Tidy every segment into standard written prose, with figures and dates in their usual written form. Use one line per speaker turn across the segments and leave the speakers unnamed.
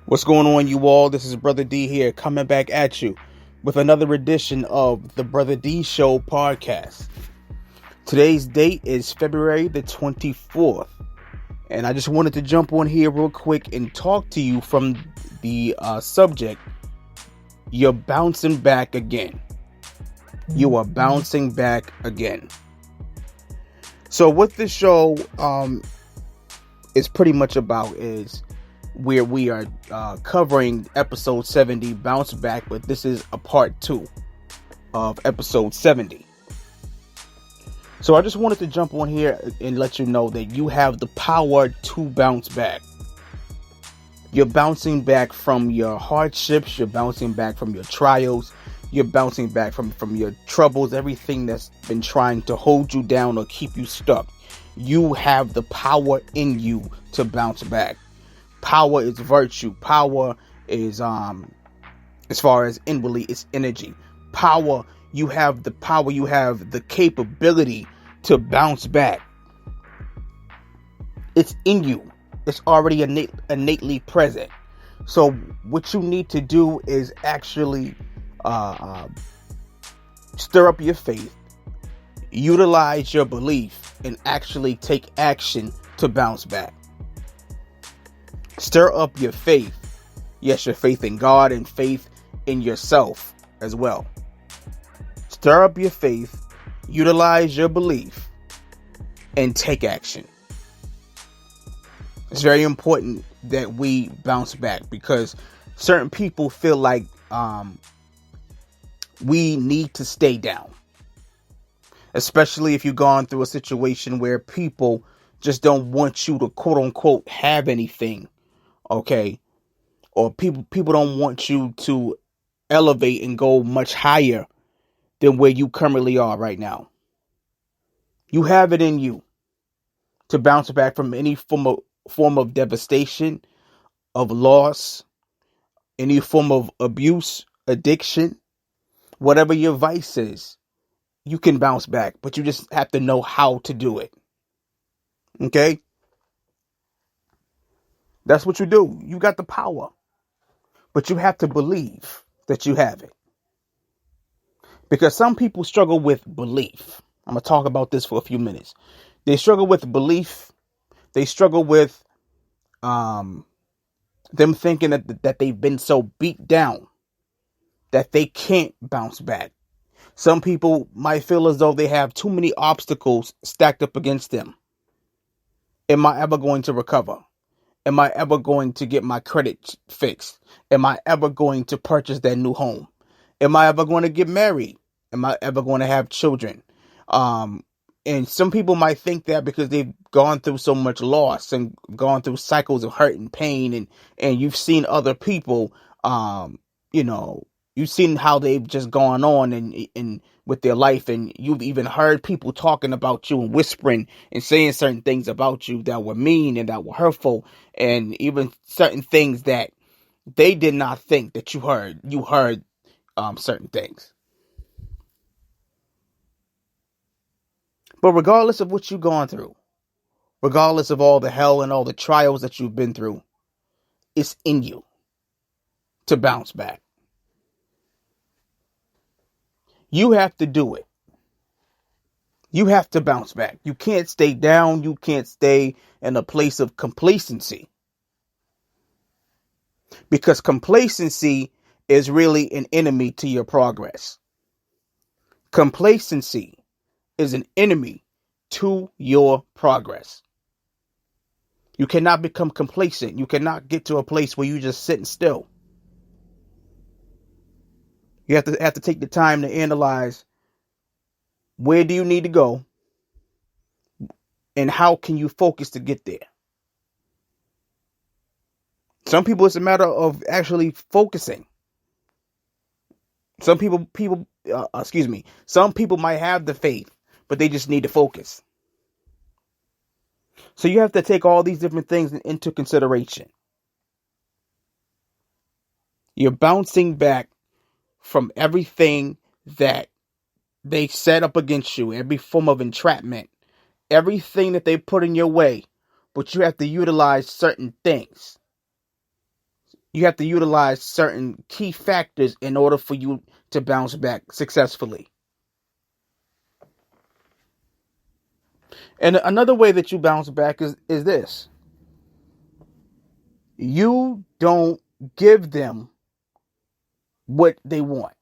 What's going on, you all? This is Brother D here, coming back at you with another edition of the Brother D Show podcast. Today's date is February the 24th, and I just wanted to jump on here real quick and talk to you from the subject, you're bouncing back again. You are bouncing back again. So what this show is pretty much about is where we are covering episode 70, Bounce Back, but this is a part 2 of episode 70. So I just wanted to jump on here and let you know that you have the power to bounce back. You're bouncing back from your hardships, you're bouncing back from your trials, you're bouncing back from your troubles, everything that's been trying to hold you down or keep you stuck. You have the power in you to bounce back. Power is virtue. Power is, as far as inwardly, it's energy. Power, you have the power, you have the capability to bounce back. It's in you. It's already innately present. So what you need to do is actually stir up your faith, utilize your belief, and actually take action to bounce back. Stir up your faith. Yes, your faith in God and faith in yourself as well. Stir up your faith, utilize your belief, and take action. It's very important that we bounce back because certain people feel like we need to stay down. Especially if you've gone through a situation where people just don't want you to quote unquote have anything. Okay, or people don't want you to elevate and go much higher than where you currently are right now. You have it in you to bounce back from any form of devastation, of loss, any form of abuse, addiction, whatever your vice is. You can bounce back, but you just have to know how to do it. Okay? That's what you do. You got the power. But you have to believe that you have it. Because some people struggle with belief. I'm going to talk about this for a few minutes. They struggle with belief. They struggle with them thinking that they've been so beat down that they can't bounce back. Some people might feel as though they have too many obstacles stacked up against them. Am I ever going to recover? Am I ever going to get my credit fixed? Am I ever going to purchase that new home? Am I ever going to get married? Am I ever going to have children? And some people might think that because they've gone through so much loss and gone through cycles of hurt and pain, and you've seen other people, you've seen how they've just gone on and with their life, and you've even heard people talking about you and whispering and saying certain things about you that were mean and that were hurtful, and even certain things that they did not think that you heard. You heard certain things. But regardless of what you've gone through, regardless of all the hell and all the trials that you've been through, it's in you to bounce back. You have to do it. You have to bounce back. You can't stay down. You can't stay in a place of complacency. Because complacency is really an enemy to your progress. Complacency is an enemy to your progress. You cannot become complacent. You cannot get to a place where you just sitting still. You have to take the time to analyze, where do you need to go and how can you focus to get there? Some people, it's a matter of actually focusing. Some people might have the faith, but they just need to focus. So you have to take all these different things into consideration. You're bouncing back from everything that they set up against you, every form of entrapment, everything that they put in your way, but you have to utilize certain things. You have to utilize certain key factors in order for you to bounce back successfully. And another way that you bounce back is this. You don't give them what they want.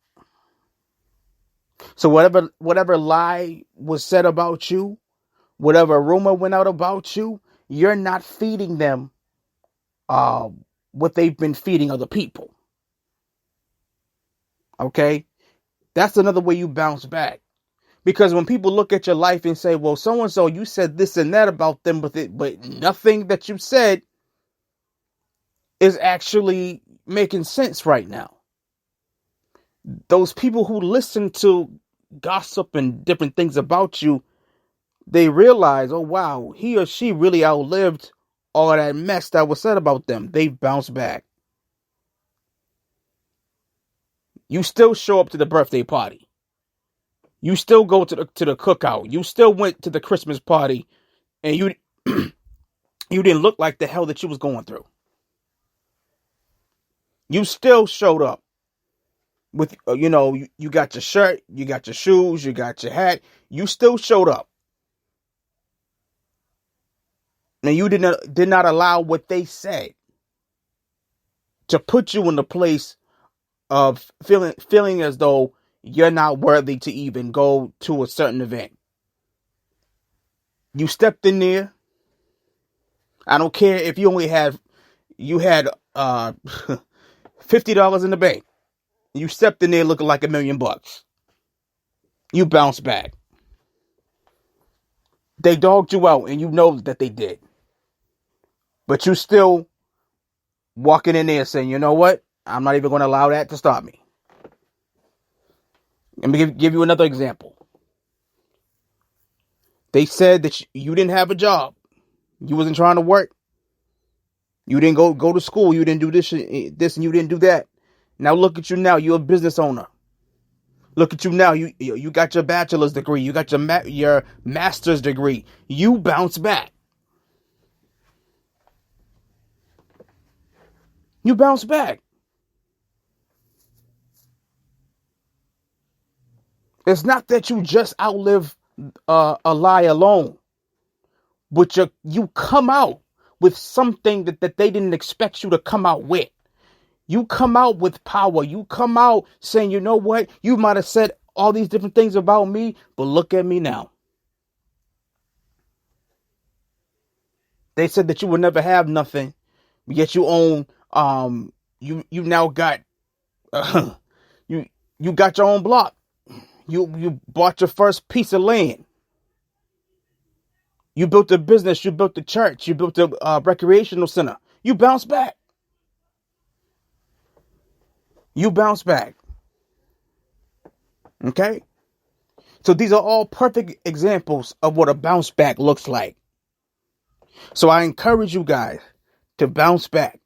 So whatever lie was said about you, whatever rumor went out about you, you're not feeding them what they've been feeding other people. Okay? That's another way you bounce back. Because when people look at your life and say, well, so-and-so, you said this and that about them, but nothing that you said is actually making sense right now. Those people who listen to gossip and different things about you, they realize, oh, wow, he or she really outlived all of that mess that was said about them. They've bounced back. You still show up to the birthday party. You still go to the cookout. You still went to the Christmas party, and you you didn't look like the hell that you was going through. You still showed up with, you got your shirt, you got your shoes, you got your hat. You still showed up. And you did not allow what they said to put you in the place of feeling as though you're not worthy to even go to a certain event. You stepped in there. I don't care if you had $50 in the bank. You stepped in there looking like $1 million. You bounced back. They dogged you out, and you know that they did. But you still walking in there saying, you know what? I'm not even going to allow that to stop me. Let me give you another example. They said that you didn't have a job. You wasn't trying to work. You didn't go to school. You didn't do this and you didn't do that. Now look at you now. You're a business owner. Look at you now. You got your bachelor's degree. You got your master's degree. You bounce back. You bounce back. It's not that you just outlive a lie alone, but you come out with something that they didn't expect you to come out with. You come out with power. You come out saying, you know what? You might have said all these different things about me, but look at me now. They said that you would never have nothing, yet you own. You now got. You got your own block. You bought your first piece of land. You built a business. You built a church. You built a recreational center. You bounce back. You bounce back. Okay? So these are all perfect examples of what a bounce back looks like. So I encourage you guys to bounce back.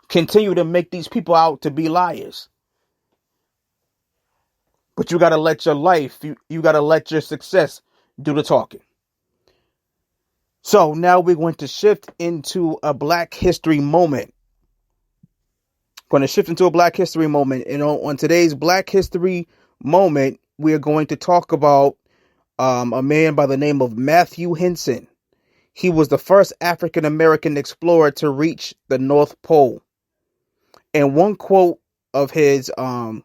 Continue to make these people out to be liars. But you got to let your life, you got to let your success do the talking. So now we're going to shift into a Black History moment. And on today's Black History moment, we are going to talk about a man by the name of Matthew Henson. He was the first African American explorer to reach the North Pole. And one quote of his, I'm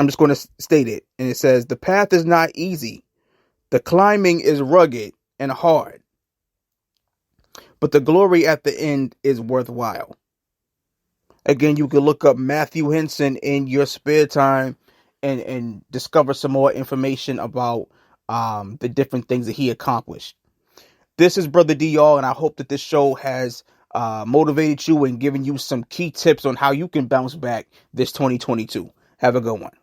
just going to state it. And it says, "The path is not easy. The climbing is rugged and hard. But the glory at the end is worthwhile." Again, you can look up Matthew Henson in your spare time and discover some more information about the different things that he accomplished. This is Brother D, y'all, and I hope that this show has motivated you and given you some key tips on how you can bounce back this 2022. Have a good one.